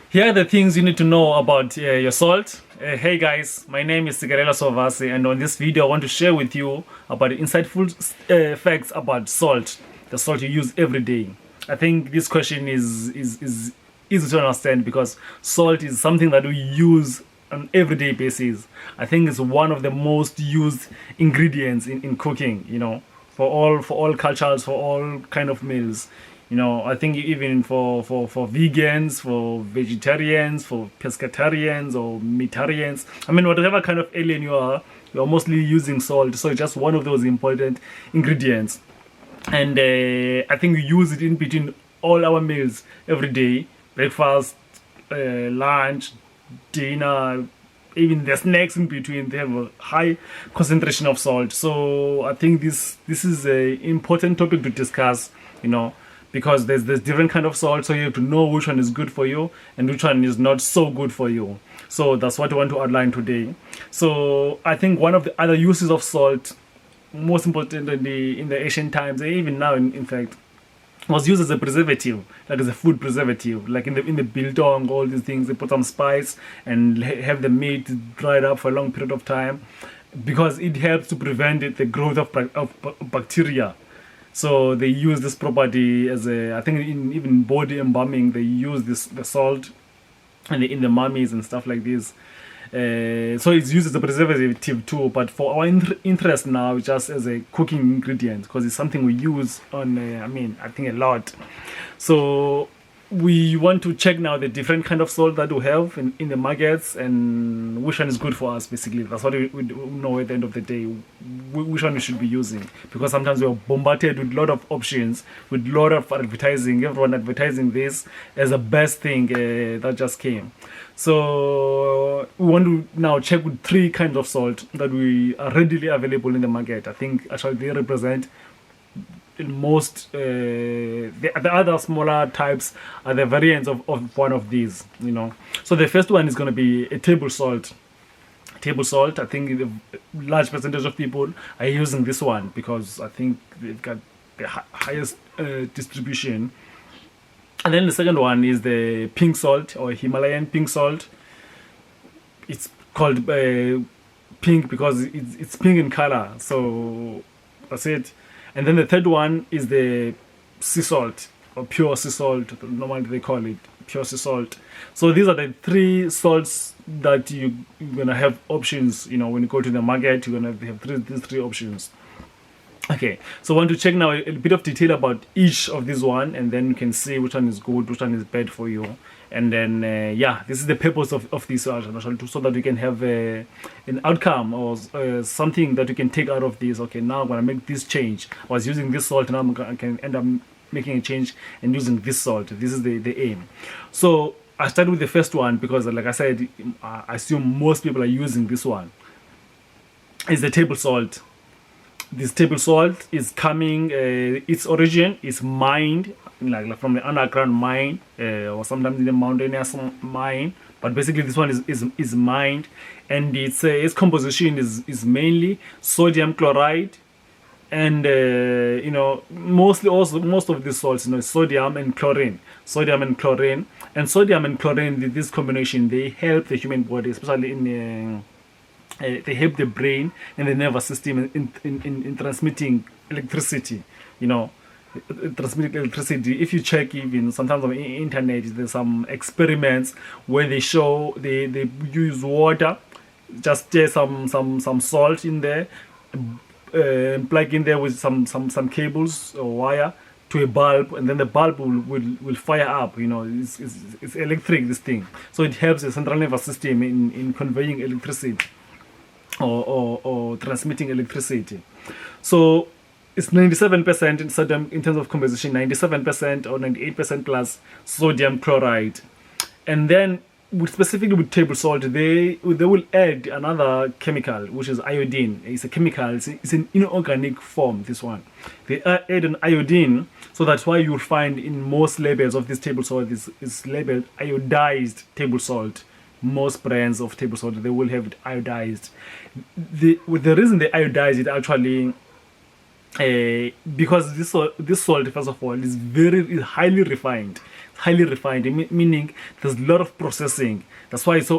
Here are the things you need to know about your salt. Hey guys, my name is Sigarela Sovasi, and on this video I want to share with you about the insightful facts about salt, the salt you use every day. I think this question is easy to understand because salt is something that we use on an everyday basis. I think it's one of the most used ingredients in cooking, you know, for all cultures, for all kind of meals. You know, I think even for vegans, for vegetarians, for pescatarians or meatarians, I mean, whatever kind of alien you are mostly using salt. So it's just one of those important ingredients. And I think we use it in between all our meals every day: breakfast, lunch, dinner, even the snacks in between. They have a high concentration of salt. So I think this is an important topic to discuss, you know, because there's different kind of salt, so you have to know which one is good for you and which one is not so good for you. So that's what I want to outline today. So I think one of the other uses of salt, most importantly in the ancient times, and even now in fact, was used as a preservative, like as a food preservative, like in the biltong, all these things. They put some spice and have the meat dried up for a long period of time because it helps to prevent the growth of bacteria. So they use this property as I think even body embalming, they use the salt in the mummies and stuff like this. So it's used as a preservative too, but for our interest now, just as a cooking ingredient, because it's something we use on, I think a lot. So we want to check now the different kind of salt that we have in the markets and which one is good for us. Basically, that's what we know at the end of the day, which one we should be using, because sometimes we're bombarded with a lot of options, with a lot of advertising, everyone advertising this as the best thing that just came. So we want to now check with 3 kinds of salt that are readily available in the market. I think actually they represent most the other smaller types are the variants of one of these, you know. So the first one is going to be a table salt. I think the large percentage of people are using this one because I think they've got the highest distribution. And then the second one is the pink salt, or Himalayan pink salt. It's called pink because it's pink in color, so that's it. And then the third one is the sea salt, or pure sea salt. Normally they call it pure sea salt. So these are the 3 salts that you're gonna have options. You know, when you go to the market, you're gonna have these 3 options. Okay, so I want to check now a bit of detail about each of these one, and then you can see which one is good, which one is bad for you. And then this is the purpose of this so that you can have an outcome or something that you can take out of this. Okay, now I'm gonna make this change. I was using this salt, now I can end up making a change and using this salt. This is the aim. So I started with the first one because, like I said, I assume most people are using this one. It's the table salt. This table salt is coming, its origin is mined, like from the underground mine, or sometimes in the mountainous mine. But basically this one is mined, and its composition is mainly sodium chloride, and you know, most of these salts, you know, sodium and chlorine. And sodium and chlorine, this combination, they help the human body, especially in they help the brain and the nervous system in transmitting electricity, you know, transmitting electricity. If you check even sometimes on the internet, there's some experiments where they show they use water, just stir some salt in there, plug in there with some cables or wire to a bulb, and then the bulb will fire up. You know, it's electric, this thing. So it helps the central nervous system in conveying electricity or transmitting electricity. So it's 97% in sodium in terms of composition, 97% or 98% plus sodium chloride. And then specifically with table salt, they will add another chemical, which is iodine. It's a chemical, it's an inorganic form, this one. They add an iodine, so that's why you'll find in most labels of this table salt is labeled iodized table salt. Most brands of table salt, they will have it iodized. The reason they iodize it actually, because this salt, first of all, is highly refined. highly refined, meaning there's a lot of processing. That's why it's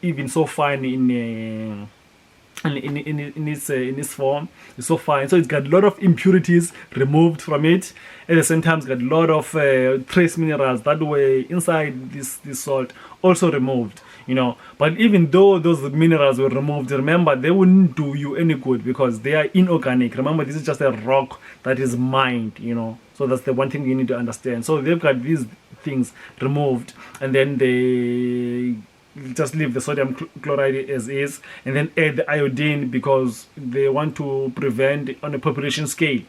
even so fine in its form. It's so fine, so it's got a lot of impurities removed from it. At the same time, it's got a lot of trace minerals that were inside this salt also removed, but even though those minerals were removed, remember, they wouldn't do you any good because they are inorganic. Remember, this is just a rock that is mined, so that's the one thing you need to understand. So they've got these things removed, and then they just leave the sodium chloride as is, and then add the iodine because they want to prevent, on a population scale,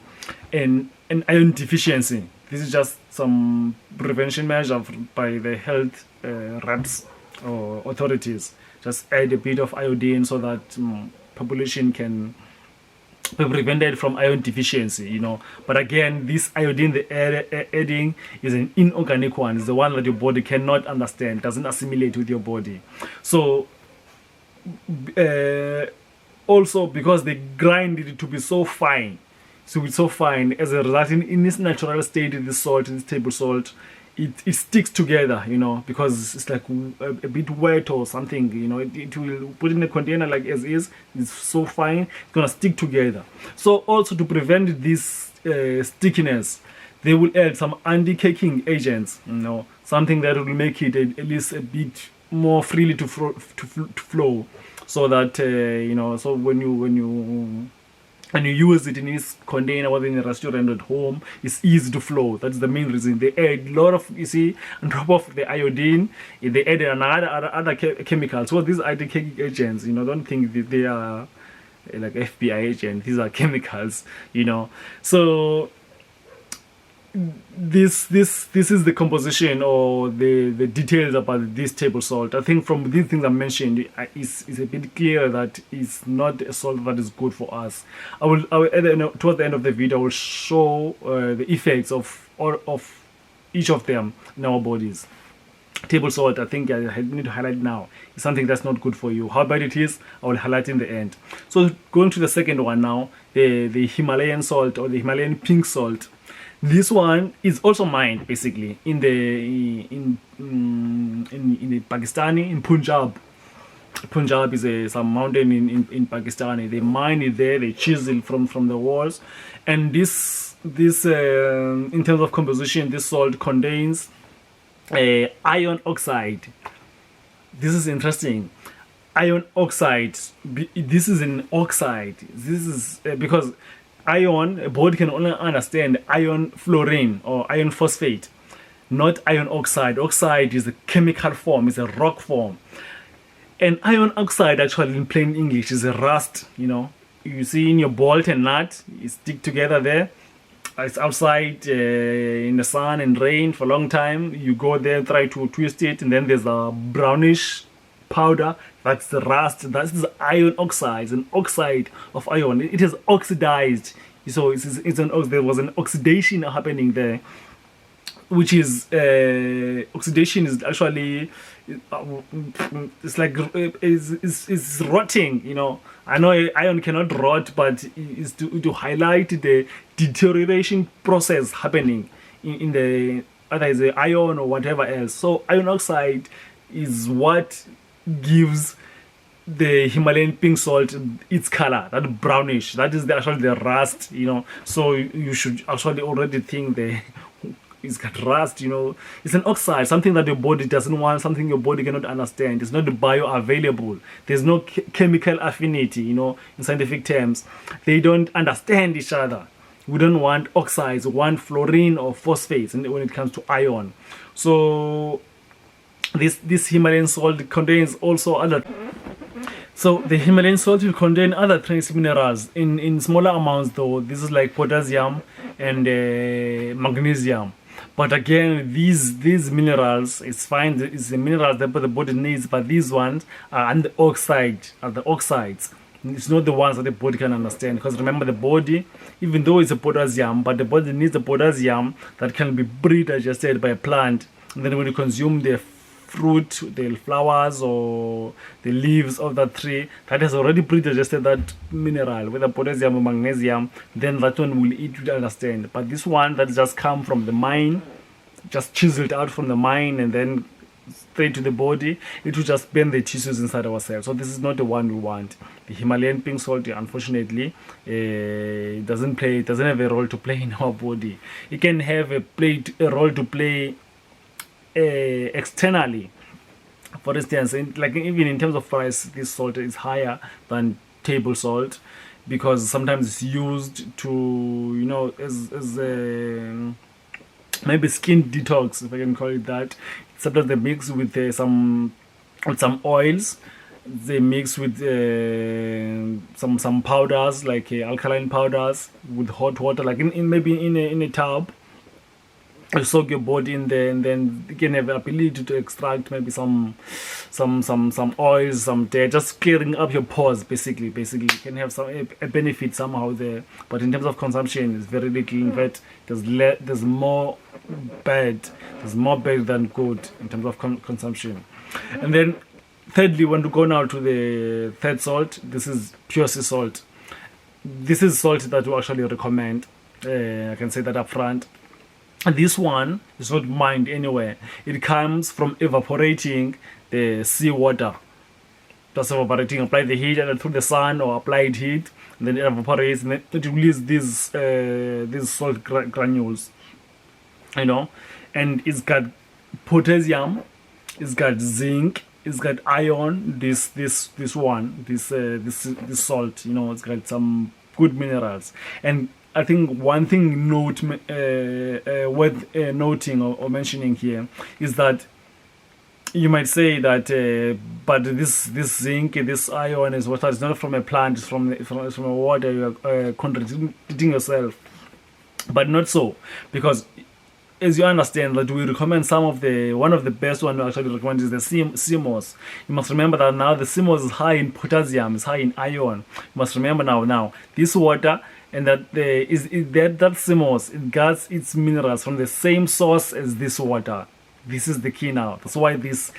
an iron deficiency. This is just some prevention measure by the health reps or authorities. Just add a bit of iodine so that population can be prevented from iron deficiency, But again, this iodine they're adding is an inorganic one. It's the one that your body cannot understand, doesn't assimilate with your body. So also because they grind it to be so fine, as a result, in its natural state, this salt, this table salt, it sticks together, because it's like a bit wet or something, it will put in a container like as is. It's so fine, it's gonna stick together. So also to prevent this stickiness, they will add some anti-caking agents, something that will make it at least a bit more freely to flow, so that so when you use it in this container, whether in a restaurant or at home, it's easy to flow. That's the main reason. They add a lot of, on top of the iodine, they add other chemicals. So these are the chemical agents, don't think that they are like FBI agents. These are chemicals, So this is the composition or the details about this table salt. I think from these things I mentioned, it's a bit clear that it's not a salt that is good for us. I will towards the end of the video, I will show the effects of each of them in our bodies. Table salt, I think I need to highlight now, is something that's not good for you. How bad it is, I will highlight in the end. So going to the second one now, the Himalayan salt or the Himalayan pink salt. This one is also mined basically in the Pakistani, in Punjab. Punjab is some mountain in Pakistan. They mine it there, they chisel from the walls, and this in terms of composition, this salt contains iron oxide. This is interesting. Iron oxide. This is an oxide. This is because iron, a body can only understand iron fluorine or iron phosphate, not iron oxide. Oxide is a chemical form, it's a rock form. And iron oxide, actually, in plain English, is a rust. You see in your bolt and nut, it stick together there. It's outside in the sun and rain for a long time. You go there, try to twist it, and then there's a brownish powder. That's the rust. That's the iron oxide. It's an oxide of iron. It is oxidized. So there was an oxidation happening there, which is oxidation is actually it's like it's rotting. I know iron cannot rot, but it's to highlight the deterioration process happening in the, either it's the iron or whatever else. So iron oxide is what gives the Himalayan pink salt its color, that brownish. That is actually the rust, So you should actually already think it's got rust, It's an oxide, something that your body doesn't want, something your body cannot understand. It's not bioavailable. There's no chemical affinity, in scientific terms. They don't understand each other. We don't want oxides, we want fluorine or phosphates when it comes to iron. So this Himalayan salt contains also other. So the Himalayan salt will contain other trace minerals in smaller amounts though. This is like potassium and magnesium. But again, these minerals, it's fine. It's the minerals that the body needs, but these ones are the oxides. It's not the ones that the body can understand. Because remember, the body, even though it's a potassium, but the body needs the potassium that can be pre-digested by a plant. And then when you consume the fruit, the flowers or the leaves of that tree that has already pre-digested that mineral, whether potassium or magnesium, then that one will eat to understand. But this one that just come from the mine, just chiseled out from the mine and then straight to the body, it will just burn the tissues inside our cells. So this is not the one we want. The Himalayan pink salt, unfortunately, doesn't have a role to play in our body. It can have a role to play externally. For instance, even in terms of price, this salt is higher than table salt, because sometimes it's used to, as maybe skin detox, if I can call it that. Sometimes they mix with some oils. They mix with some powders, like alkaline powders, with hot water, like maybe in a tub. You soak your body in there, and then you can have the ability to extract maybe some oils, some dirt, just clearing up your pores. Basically, you can have a benefit somehow there. But in terms of consumption, it's very little. In fact, there's more bad than good in terms of consumption. And then, thirdly, when we go now to the third salt, this is pure sea salt. This is salt that we actually recommend. I can say that up front. And this one is not mined anywhere. It comes from evaporating the seawater. Just evaporating, apply the heat and through the sun or applied heat, and then it evaporates, and then it releases these salt granules. And it's got potassium, it's got zinc, it's got iron. This salt, it's got some good minerals. And I think one thing worth noting or mentioning here is that you might say that, but this zinc, this iron is water. It's not from a plant. It's from a water. You are contradicting yourself, but not so, because as you understand that we recommend one of the best one we actually recommend is the sea moss. You must remember that now the sea moss is high in potassium, it's high in iron. You must remember now this water, and that that sea moss, it gets its minerals from the same source as this water. This is the key now. That's why this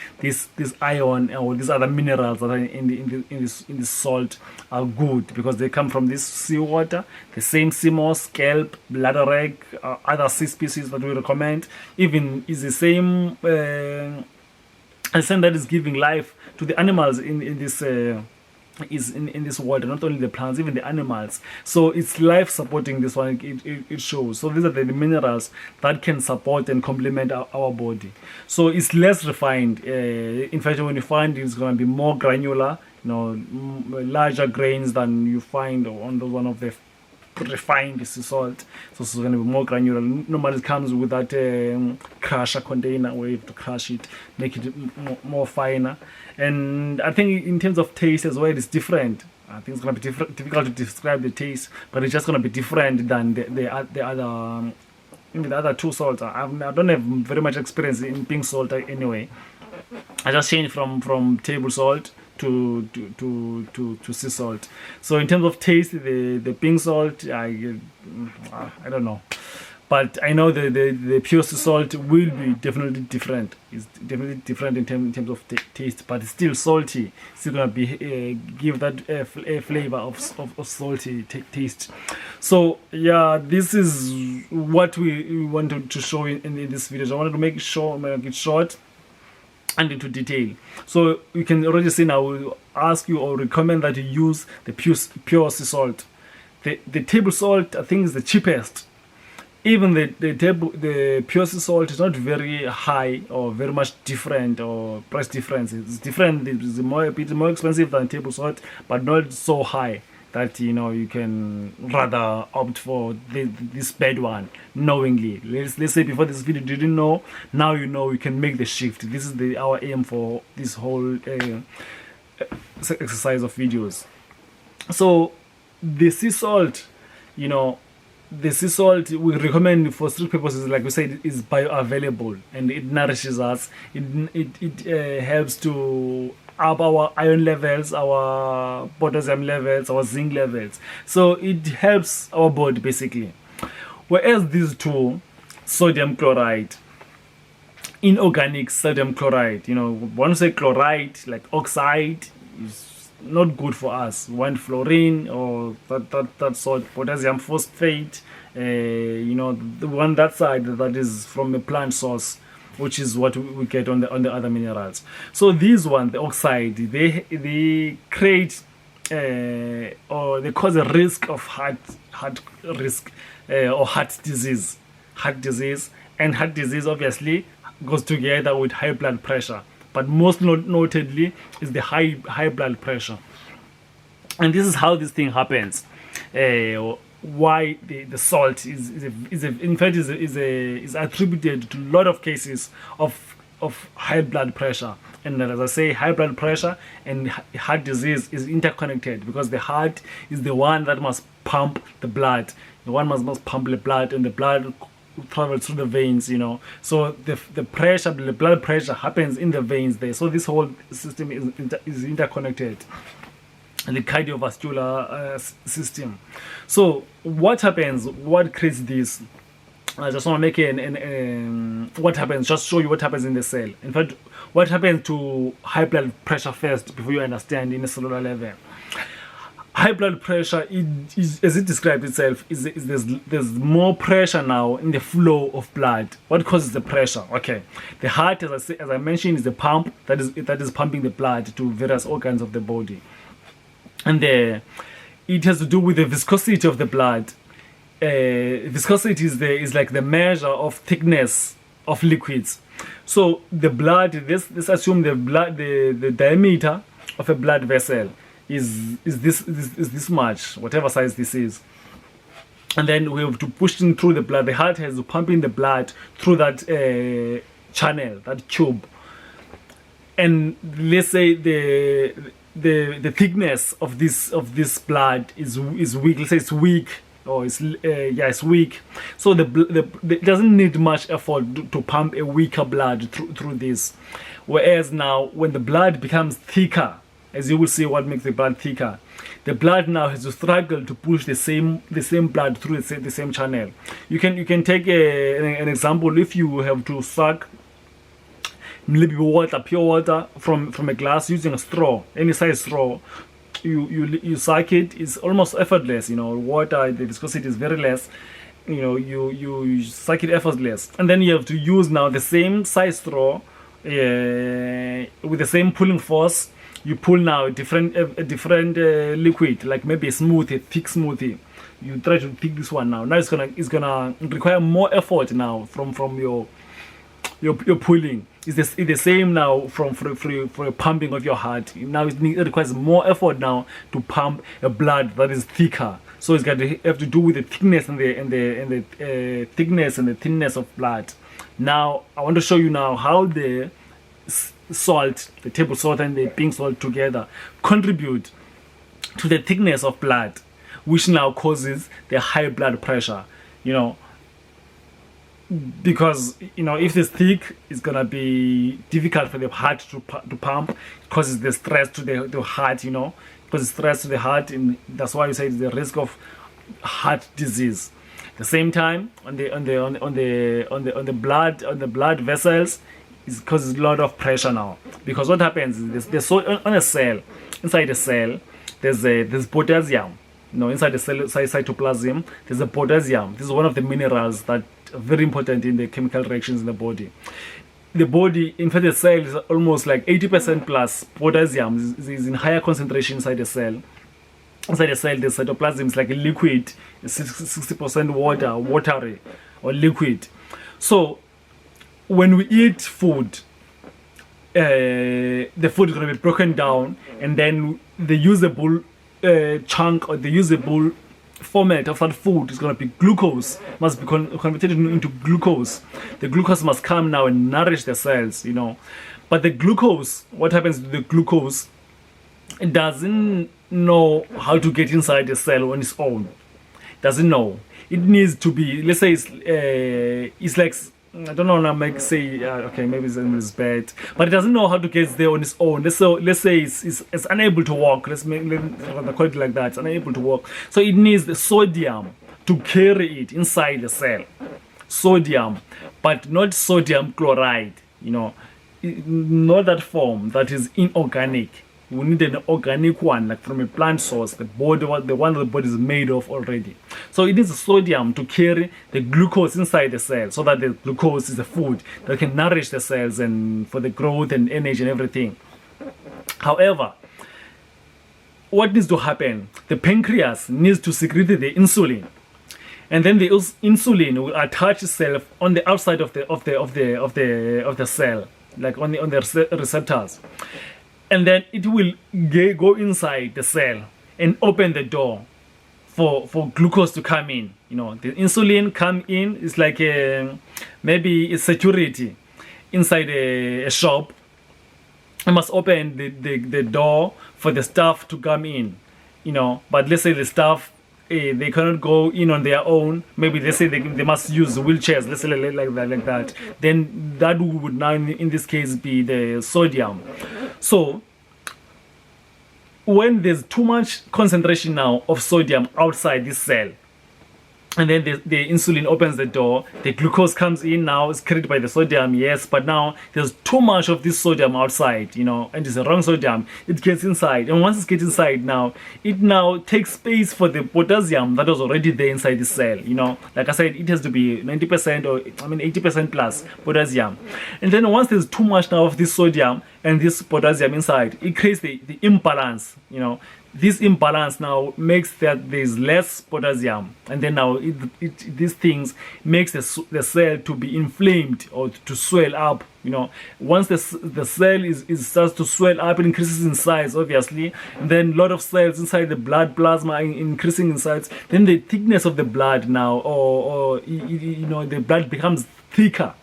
iron or these other minerals that are in this salt are good, because they come from this seawater, the same sea moss, kelp, bladderwrack, other sea species that we recommend. Even is the same that is giving life to the animals in this. Is in this water, not only the plants, even the animals. So it's life supporting this one. It shows. So these are the minerals that can support and complement our body. So it's less refined. In fact, when you find it's going to be more granular, larger grains than you find on one of the refined sea salt. So it's going to be more granular. Normally it comes with that crusher container where you have to crush it, make it more finer. And I think in terms of taste as well, it's different. I think it's going to be difficult to describe the taste, but it's just going to be different than the other two salts. I don't have very much experience in pink salt anyway. I just changed from table salt to sea salt. So in terms of taste, the pink salt, I don't know. But I know the pure sea salt will be definitely different. It's definitely different in terms of taste, but it's still salty. It's still gonna be give that a flavor of salty taste. So yeah, this is what we wanted to show in this video. So I wanted to make it short and into detail. So you can already see now. We'll ask you or recommend that you use the pure sea salt. The table salt, I think, is the cheapest. Even the pure sea salt is not very high or very much different, or price difference. It's different. It's a bit more expensive than table salt, but not so high that you can rather opt for this bad one knowingly. Let's say before this video you didn't know. Now you know. You can make the shift. This is our aim for this whole exercise of videos. So the sea salt, the sea salt we recommend for strict purposes, like we said, is bioavailable, and it nourishes us. It helps to up our iron levels, our potassium levels, our zinc levels. So it helps our body basically. Whereas these two, sodium chloride, inorganic sodium chloride, when you say chloride, like oxide, is not good for us. We want fluorine or that sort, potassium phosphate, you know, the one that side that is from a plant source, which is what we get on the other minerals. So these one, the oxide, they create or they cause a risk of heart risk or heart disease. And heart disease obviously goes together with high blood pressure, but most notedly is the high blood pressure. And this is how this thing happens. Why the salt is attributed to a lot of cases of high blood pressure. And as I say, high blood pressure and heart disease is interconnected, because the heart is the one that must pump the blood. The one must pump the blood, and the blood travels through the veins, you know. So the pressure, the blood pressure happens in the veins there. So this whole system is interconnected, and the cardiovascular system. So what happens? What creates this? I just want to make what happens. Just show you what happens in the cell. In fact, what happens to high blood pressure first before you understand in a cellular level. High blood pressure is as it describes itself, is there's more pressure now in the flow of blood. What causes the pressure? Okay, the heart, as I mentioned, is the pump that is pumping the blood to various organs of the body, and it has to do with the viscosity of the blood. Viscosity is like the measure of thickness of liquids. So the blood, let's assume the diameter of a blood vessel is this much, whatever size this is, and then we have to push in through the blood. The heart has to pump in the blood through that channel, that tube, and let's say the thickness of this blood is weak. Let's say it's weak, or it's weak. So it doesn't need much effort to pump a weaker blood through this. Whereas now, when the blood becomes thicker, as you will see, what makes the blood thicker, the blood now has to struggle to push the same blood through the same channel. You can take an example. If you have to suck maybe pure water from a glass using a straw, any size straw, you suck it, it's almost effortless. You know, water, the viscosity is very less. You know, you suck it effortless, and then you have to use now the same size straw with the same pulling force. You pull now a different liquid, like maybe a thick smoothie. You try to pick this one now. Now it's gonna require more effort now from your pulling. It's the same now for a pumping of your heart. Now it requires more effort now to pump a blood that is thicker. So it's got to have to do with the thickness and the thickness and the thinness of blood. Now I want to show you now how the salt, the table salt and the pink salt together contribute to the thickness of blood, which now causes the high blood pressure. You know, because you know, if it's thick, it's gonna be difficult for the heart to pump. It causes the stress to the heart. You know, causes stress to the heart, and that's why you say it's the risk of heart disease. At the same time, on the blood vessels, it causes a lot of pressure now, because what happens is there's on a cell, inside a cell, there's potassium. You know, inside the cell, cytoplasm, there's a potassium. This is one of the minerals that are very important in the chemical reactions in the body. The body, in fact, the cell is almost like 80% plus potassium is in higher concentration inside the cell. Inside the cell, the cytoplasm is like a liquid, 60% watery or liquid. So when we eat food, the food is going to be broken down, and then the usable chunk or the usable format of that food is going to be glucose, must be converted into glucose. The glucose must come now and nourish the cells, you know. But the glucose, what happens to the glucose? It doesn't know how to get inside the cell on its own. Doesn't know. It needs to be, let's say it's like, I don't know, okay, maybe it's bad, but it doesn't know how to get there on its own. Let's say it's unable to walk. Let's call it like that. It's unable to walk. So it needs the sodium to carry it inside the cell. Sodium, but not sodium chloride. You know, not that form that is inorganic. we need an organic one, like from a plant source, the one the body is made of already. So it needs sodium to carry the glucose inside the cell, so that the glucose is the food that can nourish the cells and for the growth and energy and everything. However, what needs to happen? The pancreas needs to secrete the insulin, and then the insulin will attach itself on the outside of the cell, like on the receptors, and then it will go inside the cell and open the door for glucose to come in. You know, the insulin come in. It's like maybe a security inside a shop. I must open the door for the staff to come in. You know, but let's say the staff, they cannot go in on their own. Maybe they say they must use wheelchairs, let's say like that. Then that would now in this case be the sodium. So when there's too much concentration now of sodium outside this cell, and then the insulin opens the door, the glucose comes in, now it's created by the sodium, yes, but now there's too much of this sodium outside, you know, and it's the wrong sodium. It gets inside, and once it gets inside now, it now takes space for the potassium that was already there inside the cell, you know. Like I said, it has to be 90% or 80% plus potassium. And then once there's too much now of this sodium and this potassium inside, it creates the imbalance, you know. This imbalance now makes that there's less potassium, and then now these things makes the cell to be inflamed or to swell up. You know, once the cell starts to swell up, it increases in size, obviously, and then a lot of cells inside the blood plasma are increasing in size. Then the thickness of the blood now, or you know, the blood becomes thicker.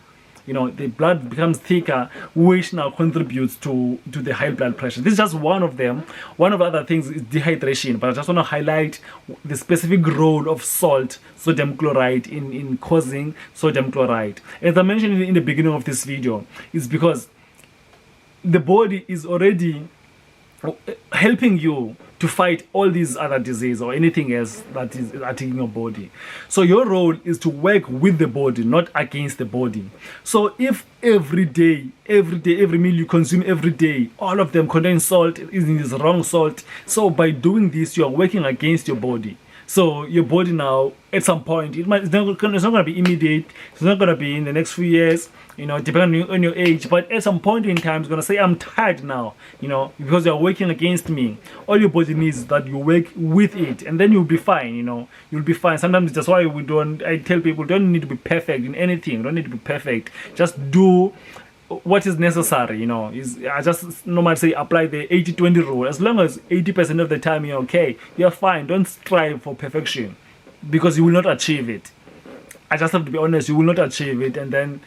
You know, the blood becomes thicker, which now contributes to the high blood pressure. This is just one of them. One of the other things is dehydration, but I just want to highlight the specific role of salt, sodium chloride, in causing sodium chloride. As I mentioned in the beginning of this video, it's because the body is already helping you to fight all these other diseases or anything else that is attacking your body. So your role is to work with the body, not against the body. So if every meal you consume every day, all of them contain salt, is in this wrong salt, so by doing this you are working against your body. So your body now, at some point, it's not going to be immediate, it's not going to be in the next few years, you know, depending on your age, but at some point in time, it's going to say, I'm tired now, you know, because you're working against me. All your body needs is that you work with it, and then you'll be fine, you know, you'll be fine. Sometimes that's why I tell people, don't need to be perfect in anything, don't need to be perfect, just do what is necessary, you know. I just normally say apply the 80-20 rule. As long as 80% of the time you're okay, you're fine. Don't strive for perfection, because you will not achieve it. I just have to be honest, you will not achieve it, and then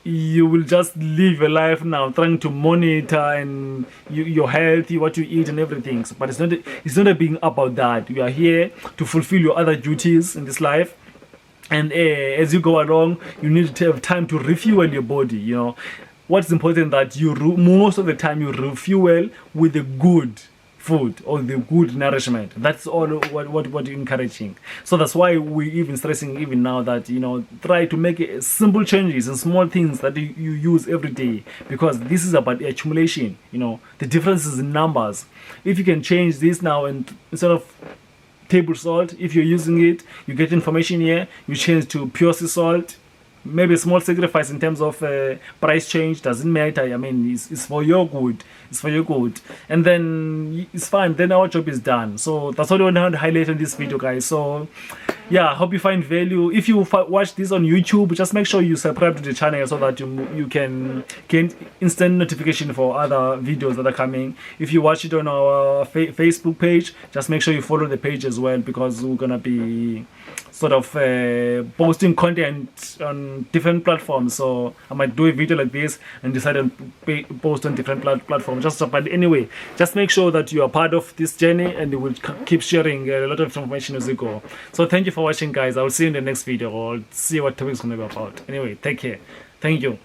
you will just live your life now trying to monitor and your health, what you eat and everything. But it's not being about that. You are here to fulfill your other duties in this life. And as you go along, you need to have time to refuel your body, you know. What's important that most of the time you refuel with the good food or the good nourishment. That's all what you're encouraging. So that's why we're even stressing even now that, you know, try to make simple changes and small things that you use every day, because this is about accumulation, you know, the differences in numbers. If you can change this now, and instead of table salt, if you're using it, you get information here, you change to pure sea salt. Maybe a small sacrifice in terms of price change, doesn't matter. I mean, it's for your good. It's for your good. And then it's fine. Then our job is done. So that's what I want to highlight in this video, guys. So yeah, I hope you find value. If you watch this on YouTube, just make sure you subscribe to the channel so that you can get instant notification for other videos that are coming. If you watch it on our Facebook page, just make sure you follow the page as well, because we're gonna be sort of posting content on different platforms. So I might do a video like this and decide to post on different platforms. But anyway, just make sure that you are part of this journey, and we will keep sharing a lot of information as we go. So thank you for watching, guys. I will see you in the next video. I'll see what topic is going to be about. Anyway, take care. Thank you.